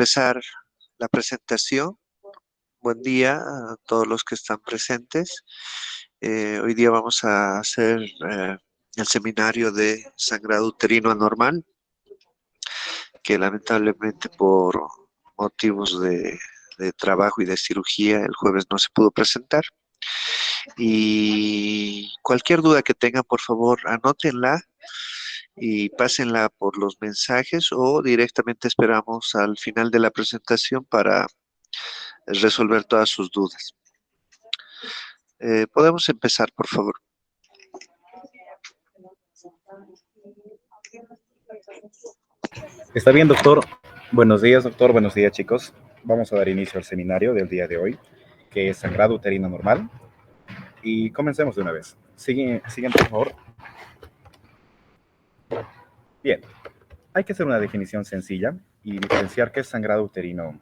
empezar la presentación. Buen día a todos los que están presentes. Hoy día vamos a hacer el seminario de sangrado uterino anormal, que lamentablemente por motivos de trabajo y de cirugía el jueves no se pudo presentar. Y cualquier duda que tengan, por favor, anótenla y pásenla por los mensajes o directamente esperamos al final de la presentación para resolver todas sus dudas. Podemos empezar, por favor. Está bien, doctor. Buenos días, doctor. Buenos días, chicos. Vamos a dar inicio al seminario del día de hoy, que es sangrado uterino normal. Y comencemos de una vez. Siguen, por favor. Bien. Hay que hacer una definición sencilla y diferenciar qué es sangrado uterino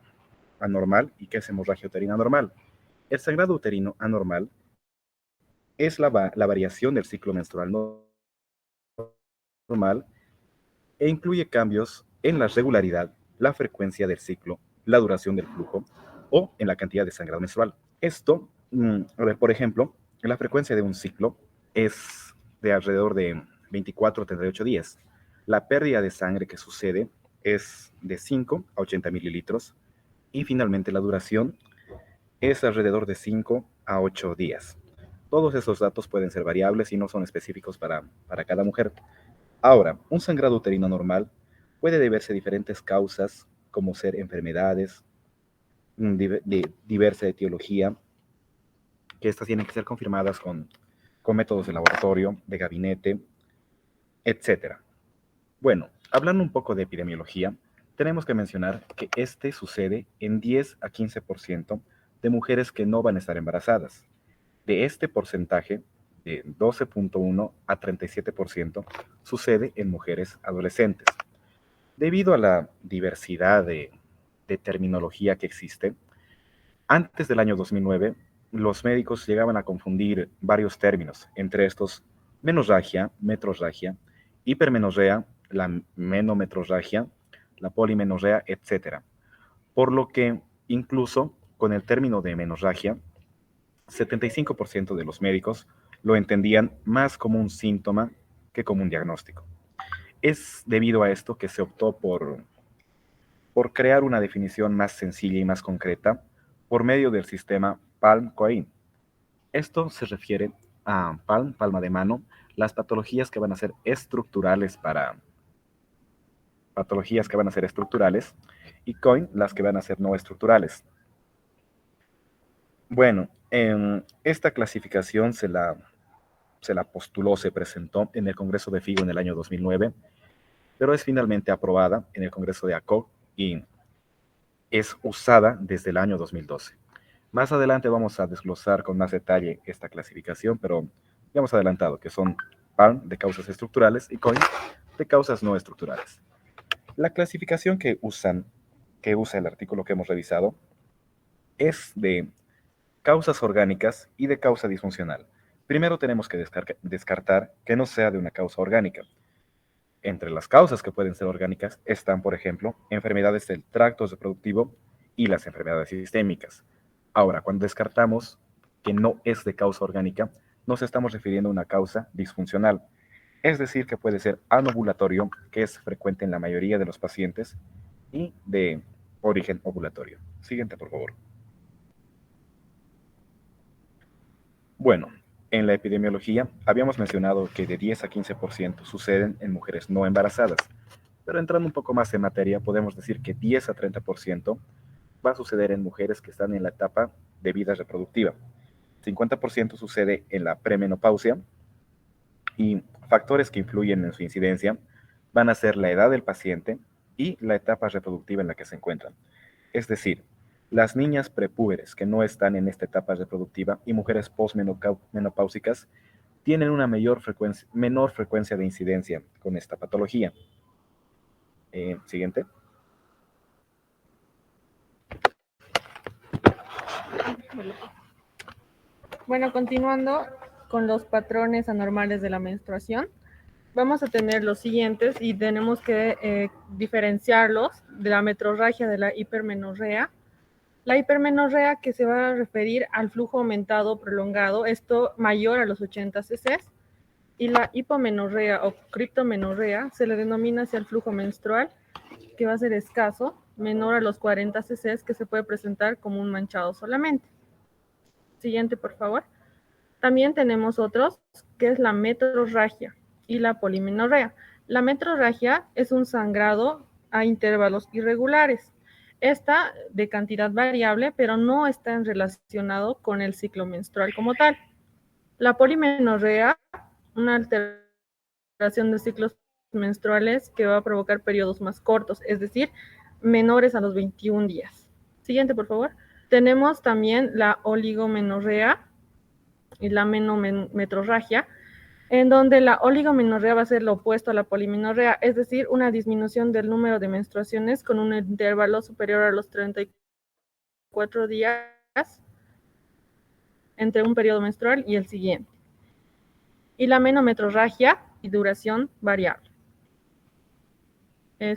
anormal y qué es hemorragia uterina normal. El sangrado uterino anormal es la variación del ciclo menstrual normal e incluye cambios en la regularidad, la frecuencia del ciclo, la duración del flujo o en la cantidad de sangrado menstrual. Esto, por ejemplo, la frecuencia de un ciclo es de alrededor de 24 a 38 días. La pérdida de sangre que sucede es de 5 a 80 mililitros y finalmente la duración es alrededor de 5 a 8 días. Todos esos datos pueden ser variables y no son específicos para cada mujer. Ahora, un sangrado uterino normal puede deberse a diferentes causas, como ser enfermedades, de diversa etiología, que estas tienen que ser confirmadas con métodos de laboratorio, de gabinete, etc. Bueno, hablando un poco de epidemiología, tenemos que mencionar que este sucede en 10 a 15% de mujeres que no van a estar embarazadas. De este porcentaje, de 12.1 a 37%, sucede en mujeres adolescentes. Debido a la diversidad de terminología que existe, antes del año 2009, los médicos llegaban a confundir varios términos, entre estos menorragia, metrorragia, hipermenorrea, la menometrorragia, la polimenorrea, etc. Por lo que, incluso con el término de menorragia, 75% de los médicos lo entendían más como un síntoma que como un diagnóstico. Es debido a esto que se optó por crear una definición más sencilla y más concreta por medio del sistema PALM-COAIN. Esto se refiere a PALM, palma de mano, las patologías que van a ser estructurales y COIN, las que van a ser no estructurales. Bueno, esta clasificación se la postuló, se presentó en el Congreso de FIGO en el año 2009, pero es finalmente aprobada en el Congreso de ACOG y es usada desde el año 2012. Más adelante vamos a desglosar con más detalle esta clasificación, pero ya hemos adelantado que son PALM de causas estructurales y COIN de causas no estructurales. La clasificación que usa el artículo que hemos revisado es de causas orgánicas y de causa disfuncional. Primero tenemos que descartar que no sea de una causa orgánica. Entre las causas que pueden ser orgánicas están, por ejemplo, enfermedades del tracto reproductivo y las enfermedades sistémicas. Ahora, cuando descartamos que no es de causa orgánica, nos estamos refiriendo a una causa disfuncional. Es decir, que puede ser anovulatorio, que es frecuente en la mayoría de los pacientes, y de origen ovulatorio. Siguiente, por favor. Bueno, en la epidemiología habíamos mencionado que de 10 a 15% suceden en mujeres no embarazadas, pero entrando un poco más en materia, podemos decir que 10 a 30% va a suceder en mujeres que están en la etapa de vida reproductiva. 50% sucede en la premenopausia y factores que influyen en su incidencia van a ser la edad del paciente y la etapa reproductiva en la que se encuentran. Es decir, las niñas prepúberes que no están en esta etapa reproductiva y mujeres postmenopáusicas tienen una menor frecuencia de incidencia con esta patología. Siguiente. Bueno, continuando con los patrones anormales de la menstruación, vamos a tener los siguientes y tenemos que diferenciarlos de la metrorragia de la hipermenorrea. La hipermenorrea, que se va a referir al flujo aumentado prolongado, esto mayor a los 80 cc, y la hipomenorrea o criptomenorrea se le denomina hacia el flujo menstrual, que va a ser escaso, menor a los 40 cc, que se puede presentar como un manchado solamente. Siguiente, por favor. También tenemos otros, que es la metrorragia y la polimenorrea. La metrorragia es un sangrado a intervalos irregulares. Esta de cantidad variable, pero no está relacionado con el ciclo menstrual como tal. La polimenorrea, una alteración de ciclos menstruales que va a provocar periodos más cortos, es decir, menores a los 21 días. Siguiente, por favor. Tenemos también la oligomenorrea y la menometrorragia, en donde la oligomenorrea va a ser lo opuesto a la polimenorrea, es decir, una disminución del número de menstruaciones con un intervalo superior a los 34 días entre un periodo menstrual y el siguiente. Y la menometrorragia y duración variable.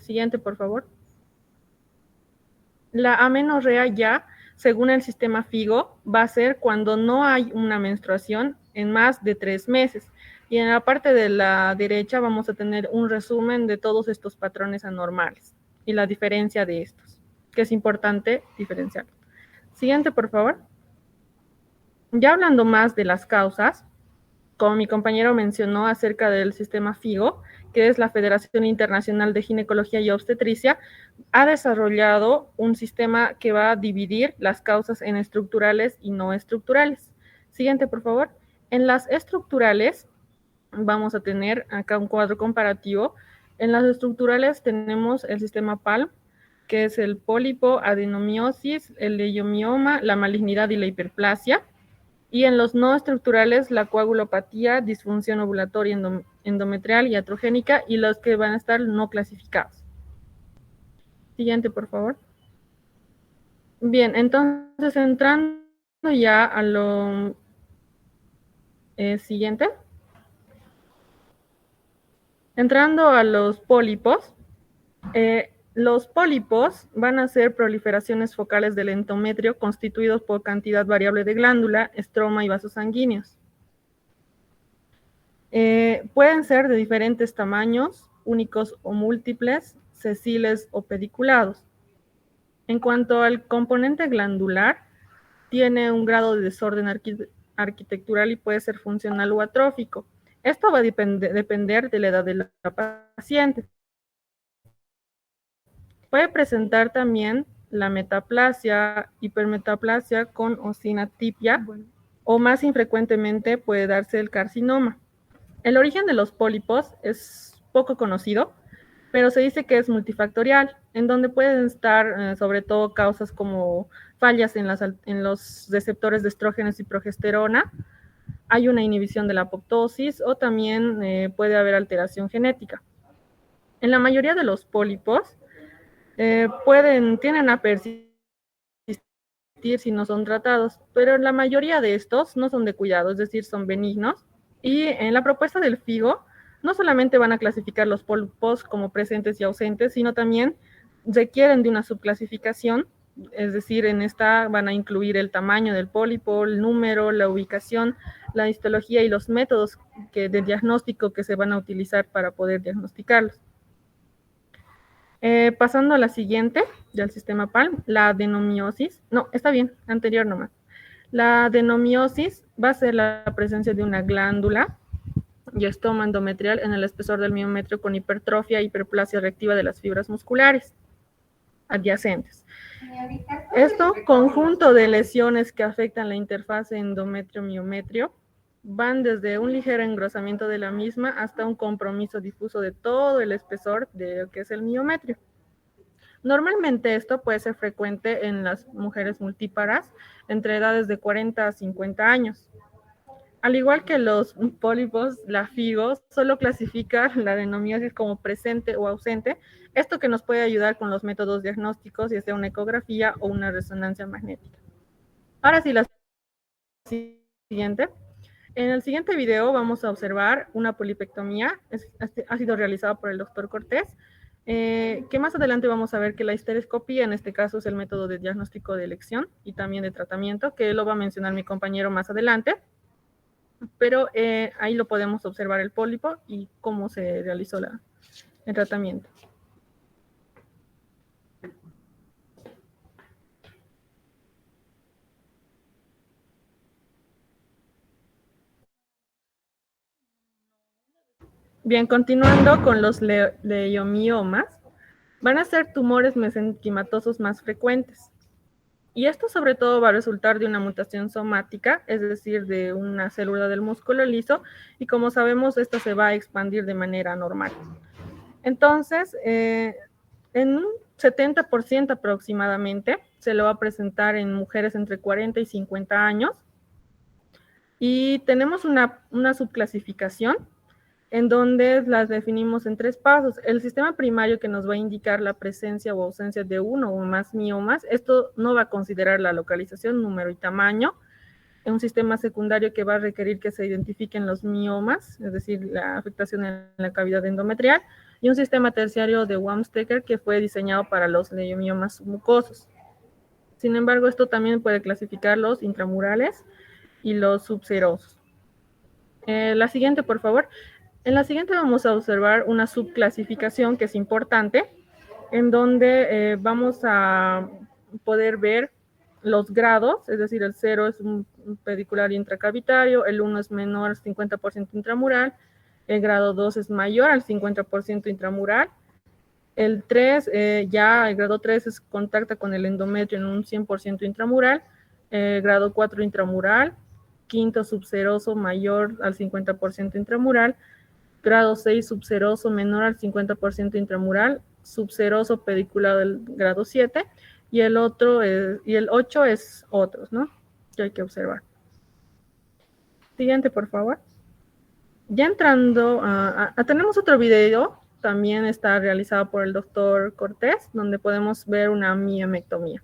Siguiente, por favor. La amenorrea ya, según el sistema FIGO, va a ser cuando no hay una menstruación en más de 3 meses. Y en la parte de la derecha vamos a tener un resumen de todos estos patrones anormales y la diferencia de estos, que es importante diferenciar. Siguiente, por favor. Ya hablando más de las causas, como mi compañero mencionó acerca del sistema FIGO, que es la Federación Internacional de Ginecología y Obstetricia, ha desarrollado un sistema que va a dividir las causas en estructurales y no estructurales. Siguiente, por favor. En las estructurales, vamos a tener acá un cuadro comparativo. En las estructurales tenemos el sistema PALM, que es el pólipo, adenomiosis, el leiomioma, la malignidad y la hiperplasia. Y en los no estructurales, la coagulopatía, disfunción ovulatoria endometrial y iatrogénica, y los que van a estar no clasificados. Siguiente, por favor. Bien, entonces entrando ya a lo siguiente. Entrando a los pólipos, los pólipos van a ser proliferaciones focales del endometrio constituidos por cantidad variable de glándula, estroma y vasos sanguíneos. Pueden ser de diferentes tamaños, únicos o múltiples, sesiles o pediculados. En cuanto al componente glandular, tiene un grado de desorden arquitectural y puede ser funcional o atrófico. Esto va a depender de la edad de la paciente. Puede presentar también la metaplasia, hipermetaplasia con osinatipia, o más infrecuentemente puede darse el carcinoma. El origen de los pólipos es poco conocido, pero se dice que es multifactorial, en donde pueden estar sobre todo causas como fallas en los receptores de estrógenos y progesterona, hay una inhibición de la apoptosis o también puede haber alteración genética. En la mayoría de los pólipos tienden a persistir si no son tratados, pero la mayoría de estos no son de cuidado, es decir, son benignos. Y en la propuesta del FIGO, no solamente van a clasificar los pólipos como presentes y ausentes, sino también requieren de una subclasificación, es decir, en esta van a incluir el tamaño del pólipo, el número, la ubicación, la histología y los métodos de diagnóstico que se van a utilizar para poder diagnosticarlos. Pasando a la siguiente del sistema PALM, la adenomiosis. No, está bien, anterior nomás. La adenomiosis va a ser la presencia de una glándula y estoma endometrial en el espesor del miometrio con hipertrofia e hiperplasia reactiva de las fibras musculares adyacentes. Esto, conjunto de lesiones que afectan la interfase endometrio-miometrio, van desde un ligero engrosamiento de la misma hasta un compromiso difuso de todo el espesor de lo que es el miometrio. Normalmente esto puede ser frecuente en las mujeres multíparas entre edades de 40 a 50 años. Al igual que los pólipos, la FIGO solo clasifica la adenomiosis como presente o ausente, esto que nos puede ayudar con los métodos diagnósticos, ya sea una ecografía o una resonancia magnética. Ahora sí, la siguiente. En el siguiente video vamos a observar una polipectomía, ha sido realizada por el doctor Cortés, que más adelante vamos a ver que la histeroscopía en este caso es el método de diagnóstico de elección y también de tratamiento, que lo va a mencionar mi compañero más adelante, pero ahí lo podemos observar el pólipo y cómo se realizó el tratamiento. Bien, continuando con los leiomiomas, van a ser tumores mesenquimatosos más frecuentes. Y esto sobre todo va a resultar de una mutación somática, es decir, de una célula del músculo liso, y como sabemos, esta se va a expandir de manera normal. Entonces, en un 70% aproximadamente, se lo va a presentar en mujeres entre 40 y 50 años. Y tenemos una subclasificación en donde las definimos en 3 pasos. El sistema primario que nos va a indicar la presencia o ausencia de uno o más miomas, esto no va a considerar la localización, número y tamaño. Un sistema secundario que va a requerir que se identifiquen los miomas, es decir, la afectación en la cavidad endometrial, y un sistema terciario de Wamsteker que fue diseñado para los leiomiomas mucosos. Sin embargo, esto también puede clasificar los intramurales y los subserosos. La siguiente, por favor. En la siguiente vamos a observar una subclasificación que es importante, en donde vamos a poder ver los grados, es decir, el 0 es un pedicular intracavitario, el 1 es menor al 50% intramural, el grado 2 es mayor al 50% intramural, el 3, el grado 3 es contacta con el endometrio en un 100% intramural, grado 4 intramural, quinto subseroso mayor al 50% intramural, grado 6 subseroso menor al 50% intramural, subseroso pediculado del grado 7, y el 8 es otros, ¿no? Que hay que observar. Siguiente, por favor. Ya entrando, tenemos otro video, también está realizado por el doctor Cortés, donde podemos ver una miomectomía.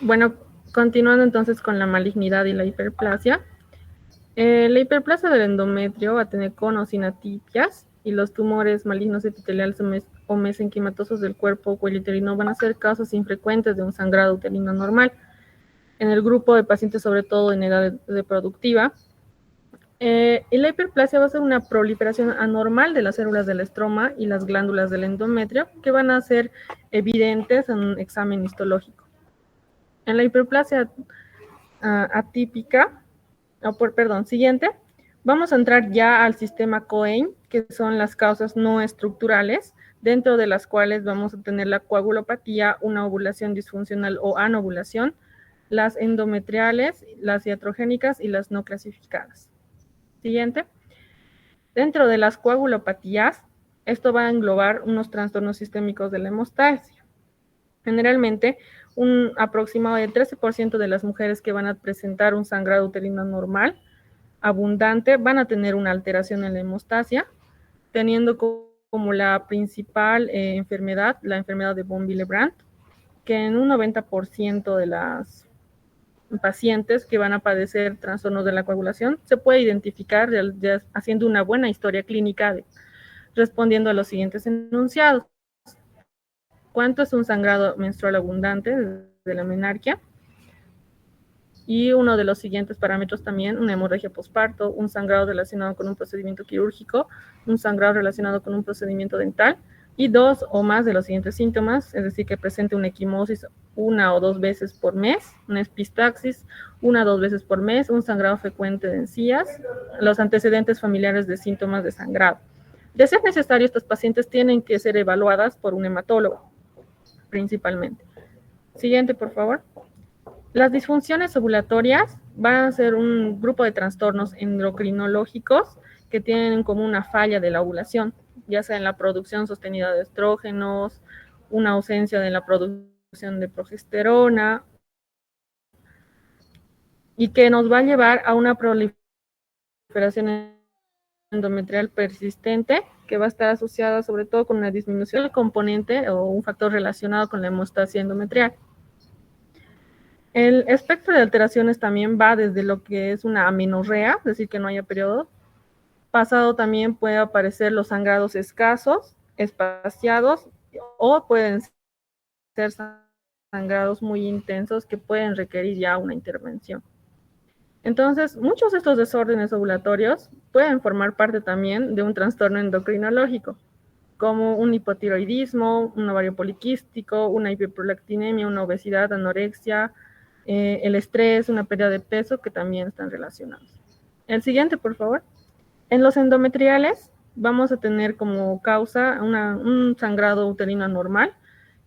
Bueno, continuando entonces con la malignidad y la hiperplasia. La hiperplasia del endometrio va a tener con o sin atipias, y los tumores malignos epiteliales o mesenquimatosos del cuerpo cuello van a ser casos infrecuentes de un sangrado uterino normal en el grupo de pacientes, sobre todo en edad reproductiva. Y la hiperplasia va a ser una proliferación anormal de las células del estroma y las glándulas del endometrio que van a ser evidentes en un examen histológico. En la hiperplasia atípica, siguiente, vamos a entrar ya al sistema Cohen, que son las causas no estructurales, dentro de las cuales vamos a tener la coagulopatía, una ovulación disfuncional o anovulación, las endometriales, las iatrogénicas y las no clasificadas. Siguiente. Dentro de las coagulopatías, Esto va a englobar unos trastornos sistémicos de la hemostasia. Generalmente, un aproximado de 13% de las mujeres que van a presentar un sangrado uterino normal, abundante, van a tener una alteración en la hemostasia, teniendo como la principal enfermedad, la enfermedad de von Willebrand, que en un 90% de las pacientes que van a padecer trastornos de la coagulación se puede identificar ya haciendo una buena historia clínica respondiendo a los siguientes enunciados. ¿Cuánto es un sangrado menstrual abundante de la menarquia? Y uno de los siguientes parámetros también, una hemorragia posparto, un sangrado relacionado con un procedimiento quirúrgico, un sangrado relacionado con un procedimiento dental, y 2 o más de los siguientes síntomas, es decir, que presente una equimosis 1 o 2 veces por mes, una epistaxis 1 o 2 veces por mes, un sangrado frecuente de encías, los antecedentes familiares de síntomas de sangrado. De ser necesario, estas pacientes tienen que ser evaluadas por un hematólogo, principalmente. Siguiente, por favor. Las disfunciones ovulatorias van a ser un grupo de trastornos endocrinológicos que tienen como una falla de la ovulación, ya sea en la producción sostenida de estrógenos, una ausencia de la producción de progesterona, y que nos va a llevar a una proliferación endometrial persistente, que va a estar asociada sobre todo con una disminución del componente o un factor relacionado con la hemostasia endometrial. El espectro de alteraciones también va desde lo que es una amenorrea, es decir, que no haya periodo. Pasado también puede aparecer los sangrados escasos, espaciados, o pueden ser sangrados muy intensos que pueden requerir ya una intervención. Entonces, muchos de estos desórdenes ovulatorios pueden formar parte también de un trastorno endocrinológico, como un hipotiroidismo, un ovario poliquístico, una hiperprolactinemia, una obesidad, anorexia, el estrés, una pérdida de peso, que también están relacionados. El siguiente, por favor. En los endometriales vamos a tener como causa un sangrado uterino anormal,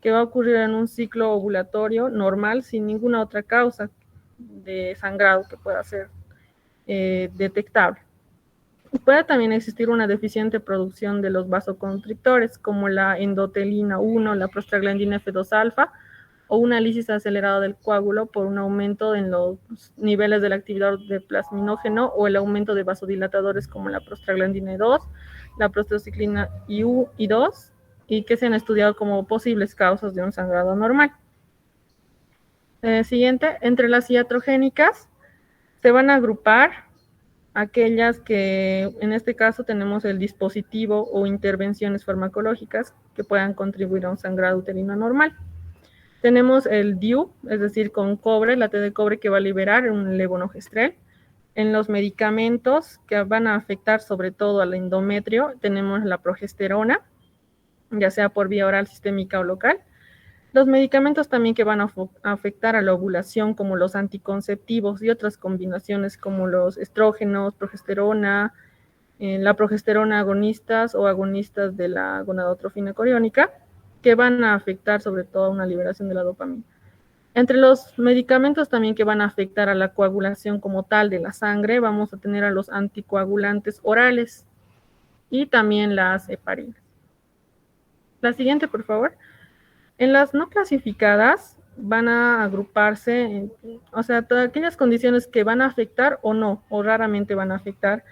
que va a ocurrir en un ciclo ovulatorio normal sin ninguna otra causa de sangrado que pueda ser detectable. Puede también existir una deficiente producción de los vasoconstrictores, como la endotelina 1, la prostaglandina F2-alfa, o una lisis acelerada del coágulo por un aumento en los niveles de la actividad de plasminógeno, o el aumento de vasodilatadores como la prostaglandina 2, la prostaciclina I2, y que se han estudiado como posibles causas de un sangrado anormal. Siguiente, entre las iatrogénicas se van a agrupar aquellas que en este caso tenemos el dispositivo o intervenciones farmacológicas que puedan contribuir a un sangrado uterino anormal. Tenemos el DIU, es decir, con cobre, la T de cobre, que va a liberar un levonorgestrel. En los medicamentos que van a afectar sobre todo al endometrio, tenemos la progesterona, ya sea por vía oral, sistémica o local. Los medicamentos también que van a afectar a la ovulación, como los anticonceptivos y otras combinaciones como los estrógenos, progesterona, la progesterona agonistas o agonistas de la gonadotrofina coriónica, que van a afectar sobre todo a una liberación de la dopamina. Entre los medicamentos también que van a afectar a la coagulación como tal de la sangre, vamos a tener a los anticoagulantes orales y también las heparinas. La siguiente, por favor. En las no clasificadas van a agruparse, o sea, todas aquellas condiciones que van a afectar o no, o raramente van a afectar,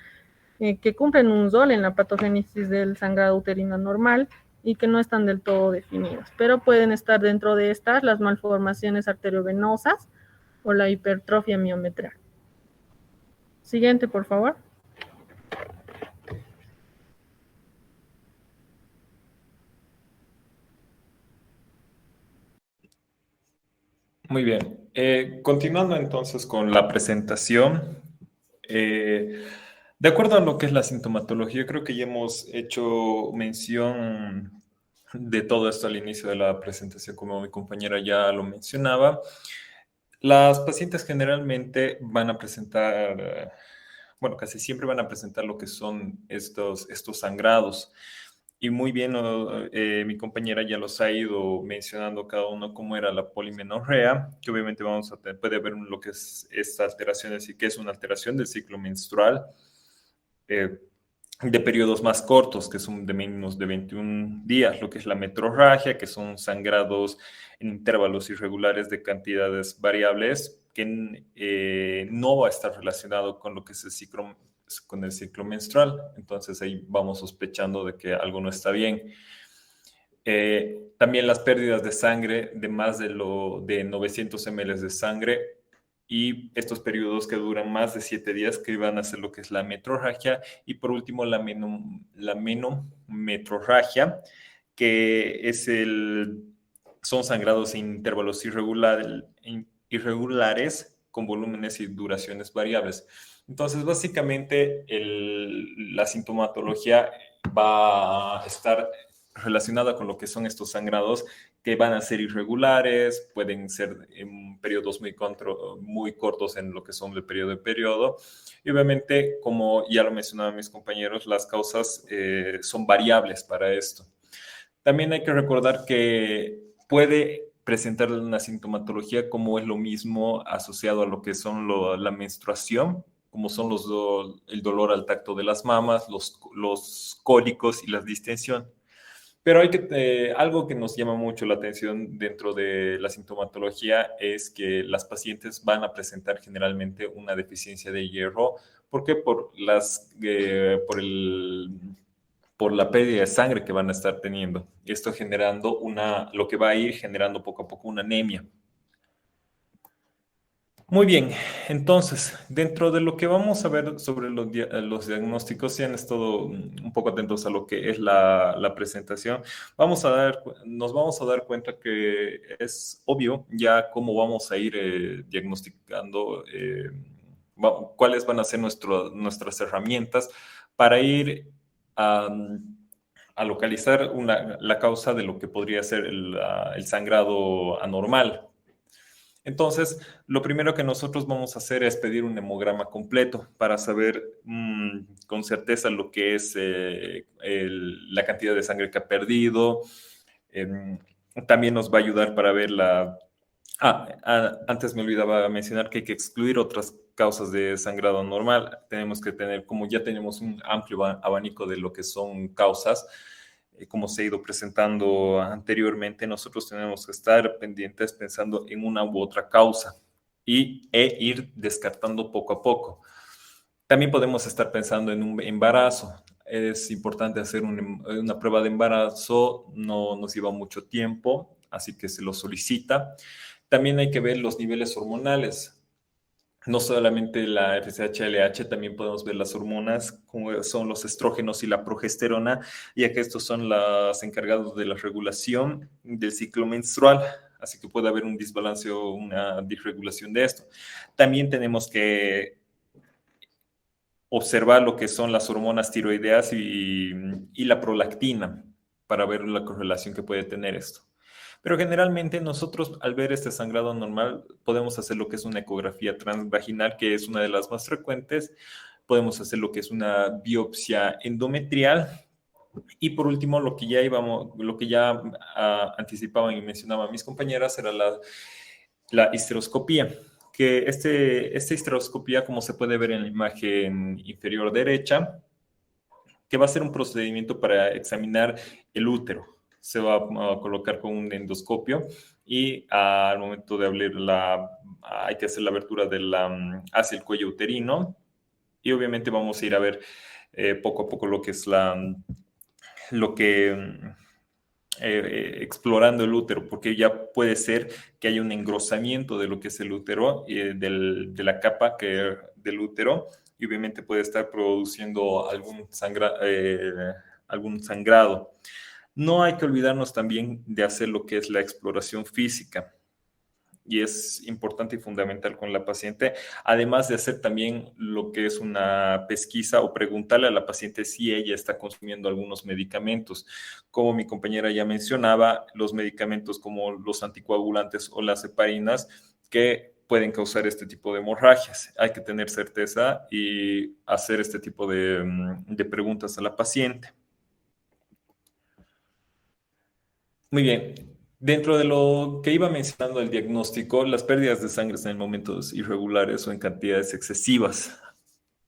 que cumplen un rol en la patogénesis del sangrado uterino normal y que no están del todo definidas, pero pueden estar dentro de estas las malformaciones arteriovenosas o la hipertrofia miometral. Siguiente, por favor. Muy bien. Continuando entonces con la presentación, de acuerdo a lo que es la sintomatología, creo que ya hemos hecho mención de todo esto al inicio de la presentación, como mi compañera ya lo mencionaba. Las pacientes generalmente van a presentar, bueno, casi siempre van a presentar lo que son estos sangrados. Y muy bien, mi compañera ya los ha ido mencionando cada uno cómo era la polimenorrea, que obviamente vamos a puede ver lo que es esta alteración, así que es una alteración del ciclo menstrual. de periodos más cortos, que son de menos de 21 días, lo que es la metrorragia, que son sangrados en intervalos irregulares de cantidades variables, que no va a estar relacionado con lo que es con el ciclo menstrual. Entonces ahí vamos sospechando de que algo no está bien. También las pérdidas de sangre de más de 900 ml de sangre y estos periodos que duran más de 7 días que van a ser lo que es la metrorragia y por último la menometrorragia, que son sangrados en intervalos irregulares con volúmenes y duraciones variables. Entonces, básicamente, la sintomatología va a estar relacionada con lo que son estos sangrados que van a ser irregulares, pueden ser en periodos muy cortos en lo que son el periodo. Y obviamente, como ya lo mencionaban mis compañeros, las causas son variables para esto. También hay que recordar que puede presentar una sintomatología como es lo mismo asociado a lo que son la menstruación, como son el dolor al tacto de las mamas, los cólicos y la distensión. Pero algo que nos llama mucho la atención dentro de la sintomatología es que las pacientes van a presentar generalmente una deficiencia de hierro. ¿Por qué? Por la pérdida de sangre que van a estar teniendo. Esto generando lo que va a ir generando poco a poco una anemia. Muy bien, entonces, dentro de lo que vamos a ver sobre los diagnósticos, si han estado un poco atentos a lo que es la presentación, nos vamos a dar cuenta que es obvio ya cómo vamos a ir diagnosticando, cuáles van a ser nuestras herramientas para ir a localizar la causa de lo que podría ser el sangrado anormal. Entonces, lo primero que nosotros vamos a hacer es pedir un hemograma completo para saber con certeza lo que es la cantidad de sangre que ha perdido. También nos va a ayudar para ver antes me olvidaba mencionar que hay que excluir otras causas de sangrado anormal. Tenemos que tener, como ya tenemos un amplio abanico de lo que son causas, como se ha ido presentando anteriormente, nosotros tenemos que estar pendientes pensando en una u otra causa e ir descartando poco a poco. También podemos estar pensando en un embarazo. Es importante hacer una prueba de embarazo, no nos lleva mucho tiempo, así que se lo solicita. También hay que ver los niveles hormonales. No solamente la FSH-LH, también podemos ver las hormonas, como son los estrógenos y la progesterona, ya que estos son los encargados de la regulación del ciclo menstrual, así que puede haber un desbalance o una disregulación de esto. También tenemos que observar lo que son las hormonas tiroideas y la prolactina para ver la correlación que puede tener esto. Pero generalmente nosotros al ver este sangrado normal podemos hacer lo que es una ecografía transvaginal, que es una de las más frecuentes. Podemos hacer lo que es una biopsia endometrial. Y por último, lo que ya anticipaban y mencionaban mis compañeras era la histeroscopía, que esta histeroscopía, como se puede ver en la imagen inferior derecha, que va a ser un procedimiento para examinar el útero. Se va a colocar con un endoscopio y al momento de abrir hay que hacer la abertura hacia el cuello uterino y obviamente vamos a ir a ver poco a poco lo que es explorando el útero, porque ya puede ser que haya un engrosamiento de lo que es el útero, de la capa del útero, y obviamente puede estar produciendo algún sangrado. No hay que olvidarnos también de hacer lo que es la exploración física, y es importante y fundamental con la paciente, además de hacer también lo que es una pesquisa o preguntarle a la paciente si ella está consumiendo algunos medicamentos. Como mi compañera ya mencionaba, los medicamentos como los anticoagulantes o las heparinas que pueden causar este tipo de hemorragias. Hay que tener certeza y hacer este tipo de preguntas a la paciente. Muy bien. Dentro de lo que iba mencionando el diagnóstico, las pérdidas de sangre en momentos irregulares o en cantidades excesivas.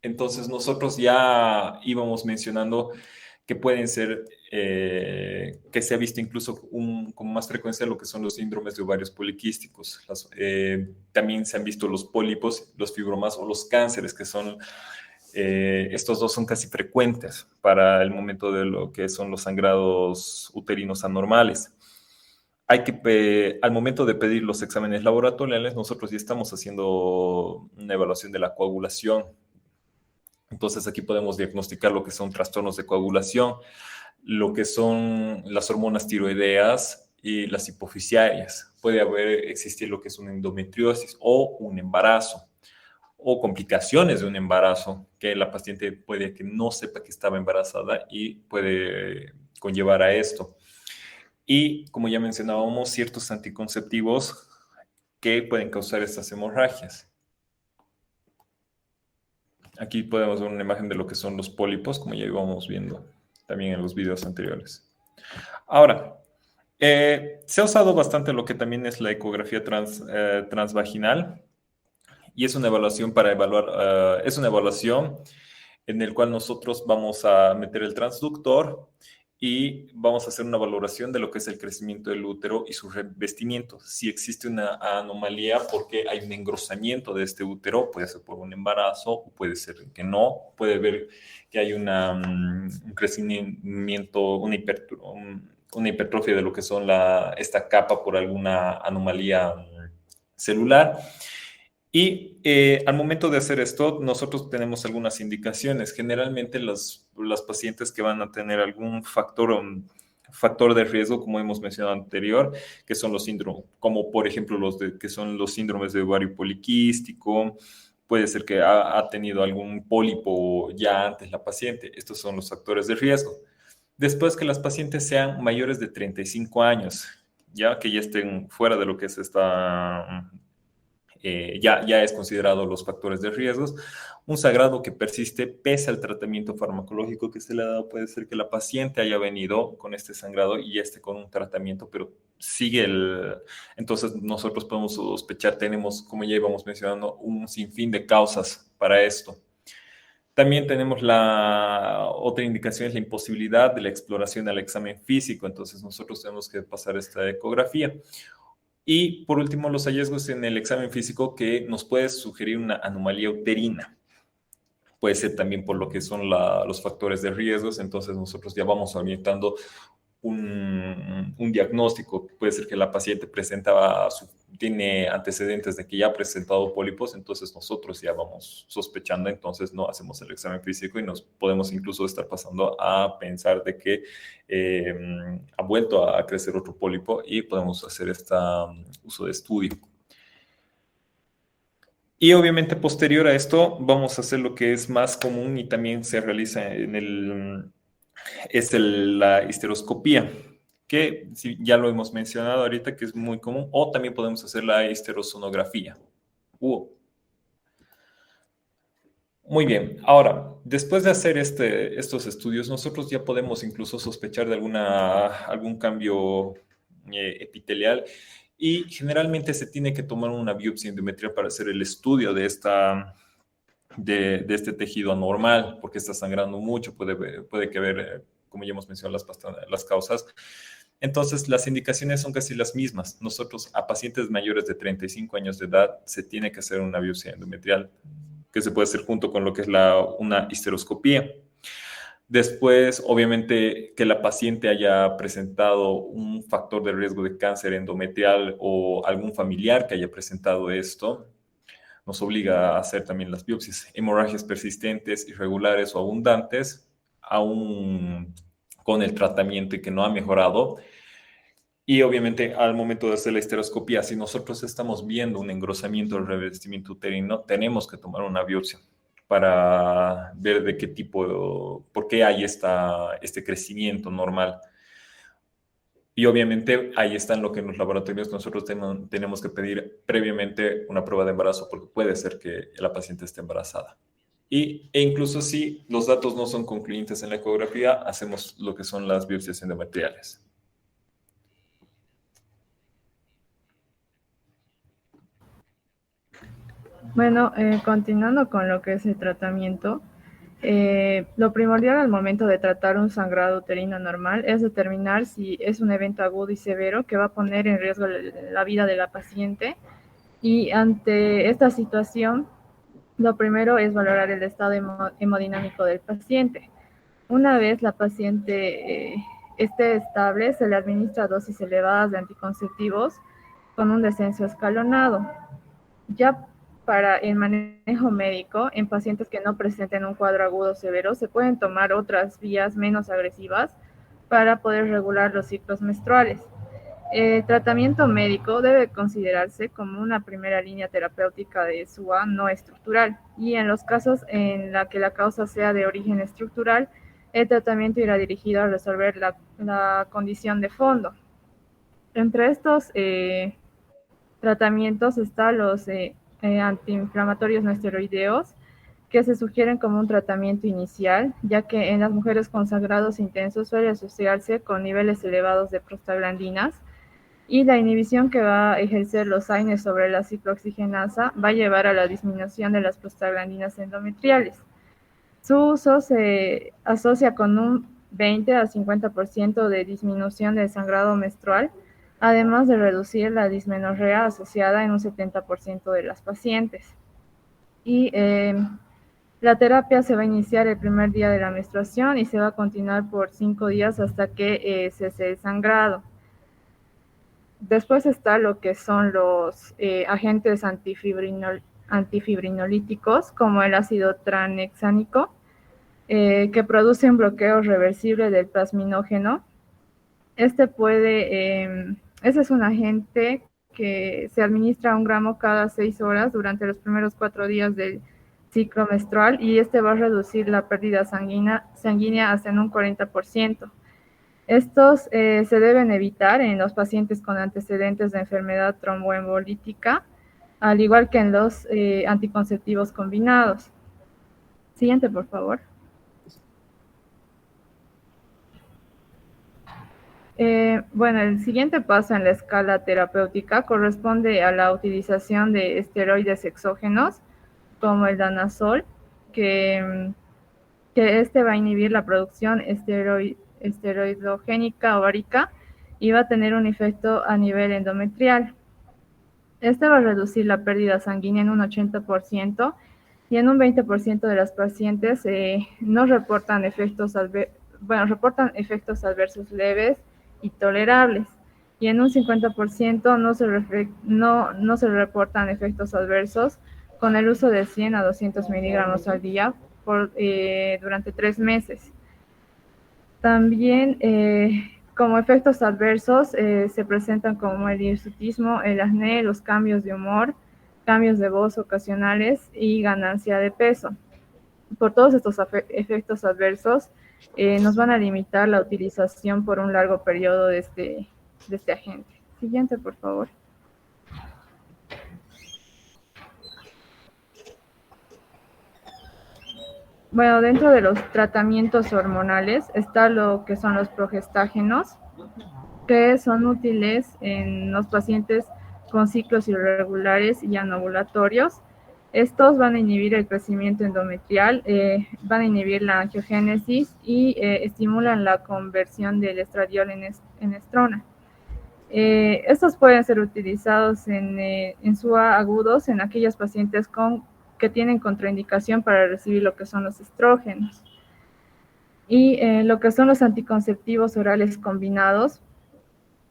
Entonces nosotros ya íbamos mencionando que pueden ser, que se ha visto incluso con más frecuencia lo que son los síndromes de ovarios poliquísticos. También se han visto los pólipos, los fibromas o los cánceres, que son, estos dos son casi frecuentes para el momento de lo que son los sangrados uterinos anormales. Al momento de pedir los exámenes laboratoriales, nosotros ya estamos haciendo una evaluación de la coagulación. Entonces aquí podemos diagnosticar lo que son trastornos de coagulación, lo que son las hormonas tiroideas y las hipofisiarias. Puede existir lo que es una endometriosis o un embarazo o complicaciones de un embarazo, que la paciente puede que no sepa que estaba embarazada y puede conllevar a esto. Y como ya mencionábamos, ciertos anticonceptivos que pueden causar estas hemorragias. Aquí podemos ver una imagen de lo que son los pólipos, como ya íbamos viendo también en los videos anteriores. Ahora, se ha usado bastante lo que también es la ecografía transvaginal, y es una evaluación para evaluar, es una evaluación en la cual nosotros vamos a meter el transductor y vamos a hacer una valoración de lo que es el crecimiento del útero y su revestimiento. Si existe una anomalía porque hay un engrosamiento de este útero, puede ser por un embarazo o puede ser que no, puede ver que hay un crecimiento, una hipertrofia de lo que son esta capa por alguna anomalía celular. Y al momento de hacer esto, nosotros tenemos algunas indicaciones. Generalmente las pacientes que van a tener algún factor de riesgo, como hemos mencionado anterior, que son los síndromes, como por ejemplo que son los síndromes de ovario poliquístico, puede ser que ha tenido algún pólipo ya antes la paciente. Estos son los factores de riesgo. Después que las pacientes sean mayores de 35 años, ya que ya estén fuera de lo que es esta... ya es considerado los factores de riesgos. Un sangrado que persiste pese al tratamiento farmacológico que se le ha dado. Puede ser que la paciente haya venido con este sangrado y esté con un tratamiento, pero sigue entonces nosotros podemos sospechar, tenemos, como ya íbamos mencionando, un sinfín de causas para esto. También tenemos la otra indicación, es la imposibilidad de la exploración al examen físico. Entonces nosotros tenemos que pasar esta ecografía. Y por último, los hallazgos en el examen físico que nos puede sugerir una anomalía uterina. Puede ser también por lo que son los factores de riesgos. Entonces nosotros ya vamos orientando un diagnóstico. Puede ser que la paciente tiene antecedentes de que ya ha presentado pólipos, entonces nosotros ya vamos sospechando, entonces no hacemos el examen físico y nos podemos incluso estar pasando a pensar de que ha vuelto a crecer otro pólipo y podemos hacer este uso de estudio. Y obviamente posterior a esto vamos a hacer lo que es más común y también se realiza es la histeroscopía, que ya lo hemos mencionado ahorita, que es muy común, o también podemos hacer la histerosonografía. Muy bien, ahora, después de hacer estos estudios, nosotros ya podemos incluso sospechar de algún cambio epitelial, y generalmente se tiene que tomar una biopsia endometrial para hacer el estudio de este tejido anormal, porque está sangrando mucho, puede que haber, como ya hemos mencionado, las causas. Entonces, las indicaciones son casi las mismas. Nosotros, a pacientes mayores de 35 años de edad, se tiene que hacer una biopsia endometrial, que se puede hacer junto con lo que es una histeroscopía. Después, obviamente, que la paciente haya presentado un factor de riesgo de cáncer endometrial o algún familiar que haya presentado esto, nos obliga a hacer también las biopsias. Hemorragias persistentes, irregulares o abundantes, aún con el tratamiento y que no ha mejorado. Y obviamente al momento de hacer la histeroscopía, si nosotros estamos viendo un engrosamiento del revestimiento uterino, tenemos que tomar una biopsia para ver de qué tipo, por qué hay este crecimiento normal. Y obviamente ahí está en lo que en los laboratorios nosotros tenemos que pedir previamente una prueba de embarazo, porque puede ser que la paciente esté embarazada. E incluso si los datos no son concluyentes en la ecografía, hacemos lo que son las biopsias endometriales. Bueno, continuando con lo que es el tratamiento, lo primordial al momento de tratar un sangrado uterino normal es determinar si es un evento agudo y severo que va a poner en riesgo la vida de la paciente. Y ante esta situación, lo primero es valorar el estado hemodinámico del paciente. Una vez la paciente esté estable, se le administra dosis elevadas de anticonceptivos con un descenso escalonado. Ya para el manejo médico, en pacientes que no presenten un cuadro agudo severo, se pueden tomar otras vías menos agresivas para poder regular los ciclos menstruales. El tratamiento médico debe considerarse como una primera línea terapéutica de SUA no estructural, y en los casos en la que la causa sea de origen estructural, el tratamiento irá dirigido a resolver la condición de fondo. Entre estos tratamientos están los antiinflamatorios no esteroideos, que se sugieren como un tratamiento inicial, ya que en las mujeres con sangrados intensos suele asociarse con niveles elevados de prostaglandinas, y la inhibición que va a ejercer los AINES sobre la ciclooxigenasa va a llevar a la disminución de las prostaglandinas endometriales. Su uso se asocia con un 20 a 50% de disminución del sangrado menstrual, además de reducir la dismenorrea asociada en un 70% de las pacientes. Y la terapia se va a iniciar el primer día de la menstruación y se va a continuar por 5 días hasta que cese el sangrado. Después está lo que son los agentes antifibrinolíticos, como el ácido tranexámico, que produce un bloqueo reversible del plasminógeno. Este es un agente que se administra 1 gramo cada 6 horas durante los primeros 4 días del ciclo menstrual, y este va a reducir la pérdida sanguínea hasta en un 40%. Estos se deben evitar en los pacientes con antecedentes de enfermedad tromboembolítica, al igual que en los anticonceptivos combinados. Siguiente, por favor. Bueno, el siguiente paso en la escala terapéutica corresponde a la utilización de esteroides exógenos, como el danazol, que este va a inhibir la producción esteroidogénica ovárica y va a tener un efecto a nivel endometrial. Este va a reducir la pérdida sanguínea en un 80%, y en un 20% de las pacientes no reportan reportan efectos adversos leves y tolerables, y en un 50% no se reportan efectos adversos con el uso de 100 a 200 miligramos al día durante 3 meses. También como efectos adversos se presentan como el hirsutismo, el acné, los cambios de humor, cambios de voz ocasionales y ganancia de peso. Por todos estos efectos adversos nos van a limitar la utilización por un largo periodo de este agente. Siguiente, por favor. Bueno, dentro de los tratamientos hormonales está lo que son los progestágenos, que son útiles en los pacientes con ciclos irregulares y anovulatorios. Estos van a inhibir el crecimiento endometrial, van a inhibir la angiogénesis y estimulan la conversión del estradiol en estrona. Estos pueden ser utilizados en SUA agudos en aquellos pacientes que tienen contraindicación para recibir lo que son los estrógenos. Y lo que son los anticonceptivos orales combinados,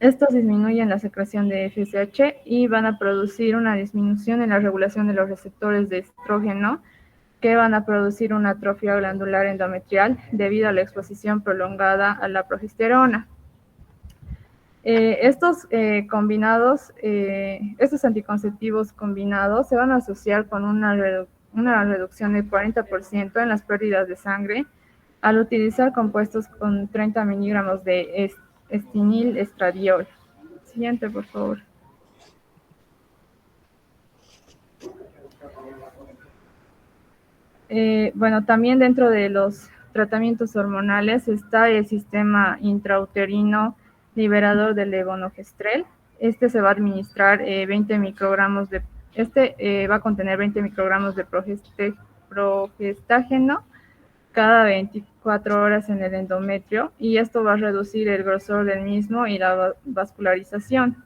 estos disminuyen la secreción de FSH y van a producir una disminución en la regulación de los receptores de estrógeno, que van a producir una atrofia glandular endometrial debido a la exposición prolongada a la progesterona. Estos anticonceptivos combinados se van a asociar con una reducción del 40% en las pérdidas de sangre al utilizar compuestos con 30 miligramos de estinil estradiol. Siguiente, por favor. Bueno, también dentro de los tratamientos hormonales está el sistema intrauterino liberador del levonorgestrel. Este se va a administrar 20 microgramos Va a contener 20 microgramos de progestágeno cada 24 horas en el endometrio, y esto va a reducir el grosor del mismo y la vascularización.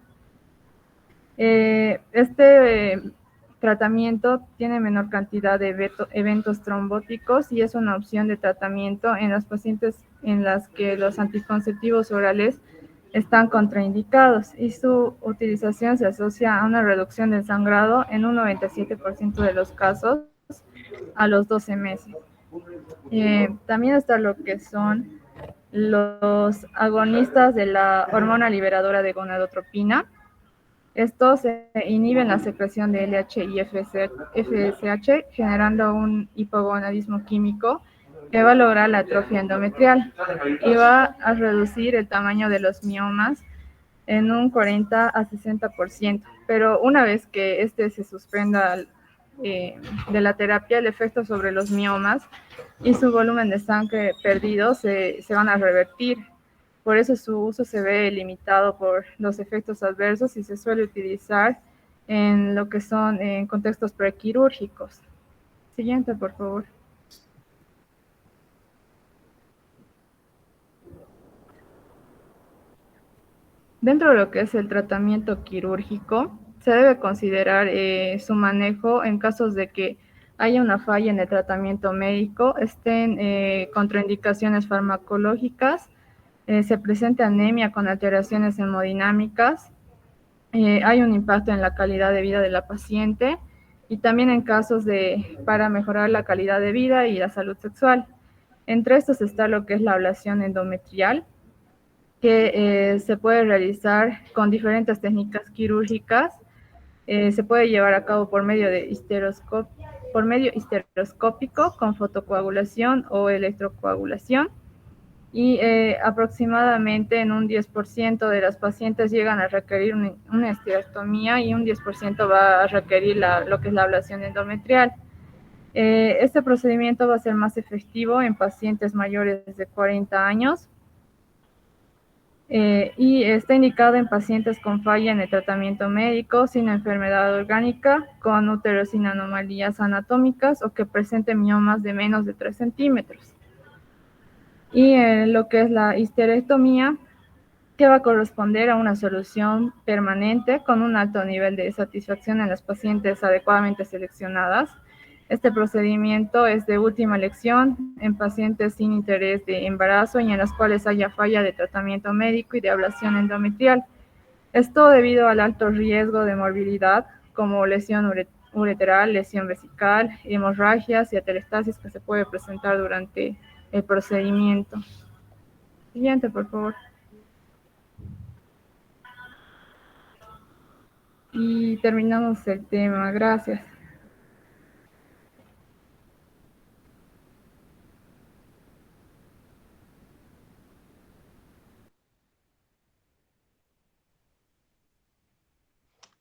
Tratamiento tiene menor cantidad de eventos trombóticos y es una opción de tratamiento en las pacientes en las que los anticonceptivos orales están contraindicados, y su utilización se asocia a una reducción del sangrado en un 97% de los casos a los 12 meses. También está lo que son los agonistas de la hormona liberadora de gonadotropina. Estos inhiben la secreción de LH y FSH, generando un hipogonadismo químico que va a lograr la atrofia endometrial y va a reducir el tamaño de los miomas en un 40 a 60%. Pero una vez que se suspenda de la terapia, el efecto sobre los miomas y su volumen de sangre perdido se van a revertir. Por eso su uso se ve limitado por los efectos adversos y se suele utilizar en lo que son en contextos prequirúrgicos. Siguiente, por favor. Dentro de lo que es el tratamiento quirúrgico, se debe considerar su manejo en casos de que haya una falla en el tratamiento médico, estén contraindicaciones farmacológicas, se presente anemia con alteraciones hemodinámicas, hay un impacto en la calidad de vida de la paciente, y también en casos para mejorar la calidad de vida y la salud sexual. Entre estos está lo que es la ablación endometrial, que se puede realizar con diferentes técnicas quirúrgicas. Se puede llevar a cabo por medio histeroscópico con fotocoagulación o electrocoagulación, y aproximadamente en un 10% de las pacientes llegan a requerir una esterectomía, y un 10% va a requerir lo que es la ablación endometrial. Este procedimiento va a ser más efectivo en pacientes mayores de 40 años, y está indicado en pacientes con falla en el tratamiento médico, sin enfermedad orgánica, con útero sin anomalías anatómicas o que presente miomas de menos de 3 centímetros. Y lo que es la histerectomía, que va a corresponder a una solución permanente con un alto nivel de satisfacción en las pacientes adecuadamente seleccionadas. Este procedimiento es de última elección en pacientes sin interés de embarazo y en las cuales haya falla de tratamiento médico y de ablación endometrial. Esto debido al alto riesgo de morbilidad, como lesión ureteral, lesión vesical, hemorragias y atelectasis que se puede presentar durante el procedimiento. Siguiente, por favor. Y terminamos el tema. Gracias.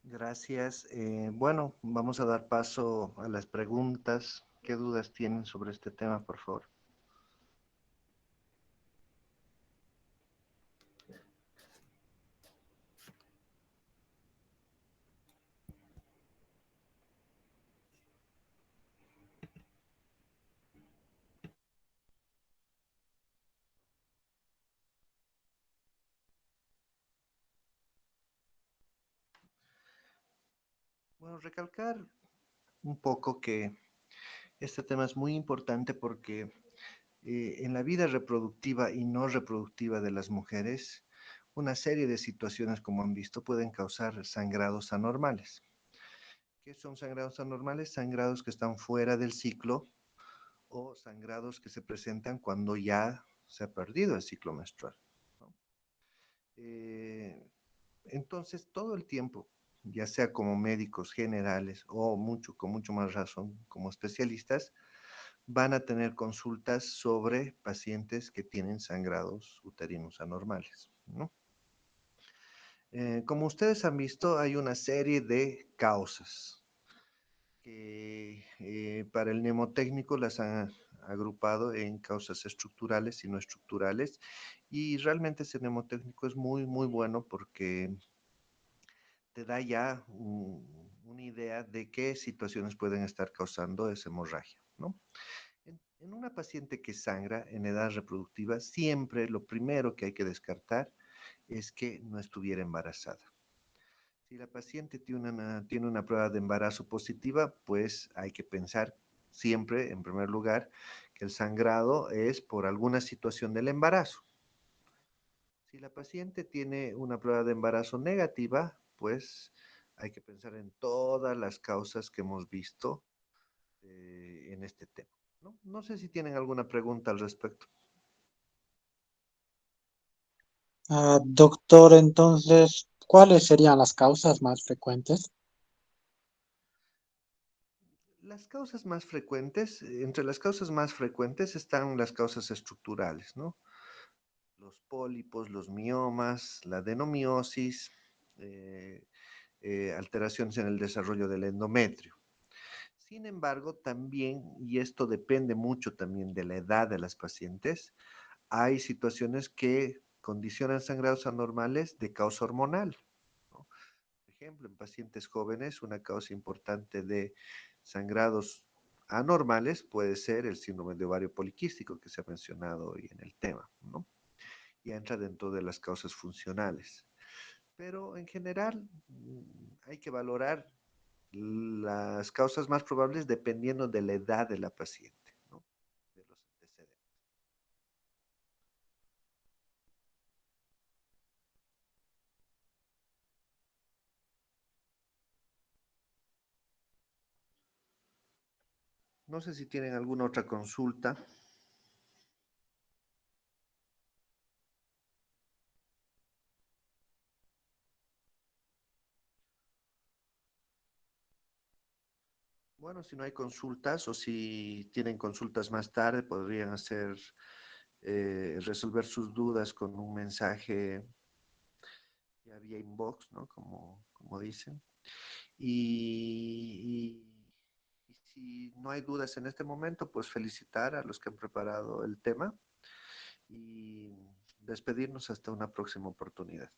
Gracias. Bueno, vamos a dar paso a las preguntas. ¿Qué dudas tienen sobre este tema, por favor? Bueno, recalcar un poco que este tema es muy importante porque en la vida reproductiva y no reproductiva de las mujeres, una serie de situaciones, como han visto, pueden causar sangrados anormales. ¿Qué son sangrados anormales? Sangrados que están fuera del ciclo o sangrados que se presentan cuando ya se ha perdido el ciclo menstrual, ¿no? Entonces, todo el tiempo, ya sea como médicos generales o con mucho más razón como especialistas, van a tener consultas sobre pacientes que tienen sangrados uterinos anormales, ¿no? Como ustedes han visto, hay una serie de causas que para el mnemotécnico las han agrupado en causas estructurales y no estructurales, y realmente ese mnemotécnico es muy, muy bueno porque te da ya una idea de qué situaciones pueden estar causando esa hemorragia, ¿no? En una paciente que sangra en edad reproductiva, siempre lo primero que hay que descartar es que no estuviera embarazada. Si la paciente tiene una prueba de embarazo positiva, pues hay que pensar siempre, en primer lugar, que el sangrado es por alguna situación del embarazo. Si la paciente tiene una prueba de embarazo negativa, pues hay que pensar en todas las causas que hemos visto en este tema, ¿no? No sé si tienen alguna pregunta al respecto. Doctor, entonces, ¿cuáles serían las causas más frecuentes? Las causas más frecuentes, entre las causas más frecuentes están las causas estructurales, ¿no? Los pólipos, los miomas, la adenomiosis, eh, alteraciones en el desarrollo del endometrio. Sin embargo, también, y esto depende mucho también de la edad de las pacientes, hay situaciones que condicionan sangrados anormales de causa hormonal, ¿no? Por ejemplo, en pacientes jóvenes, una causa importante de sangrados anormales puede ser el síndrome de ovario poliquístico que se ha mencionado hoy en el tema, ¿no? Y entra dentro de las causas funcionales. Pero en general hay que valorar las causas más probables dependiendo de la edad de la paciente, ¿no? De los antecedentes. No sé si tienen alguna otra consulta. Bueno, si no hay consultas o si tienen consultas más tarde, podrían resolver sus dudas con un mensaje ya vía inbox, ¿no? Como dicen. Y, y si no hay dudas en este momento, pues felicitar a los que han preparado el tema y despedirnos hasta una próxima oportunidad.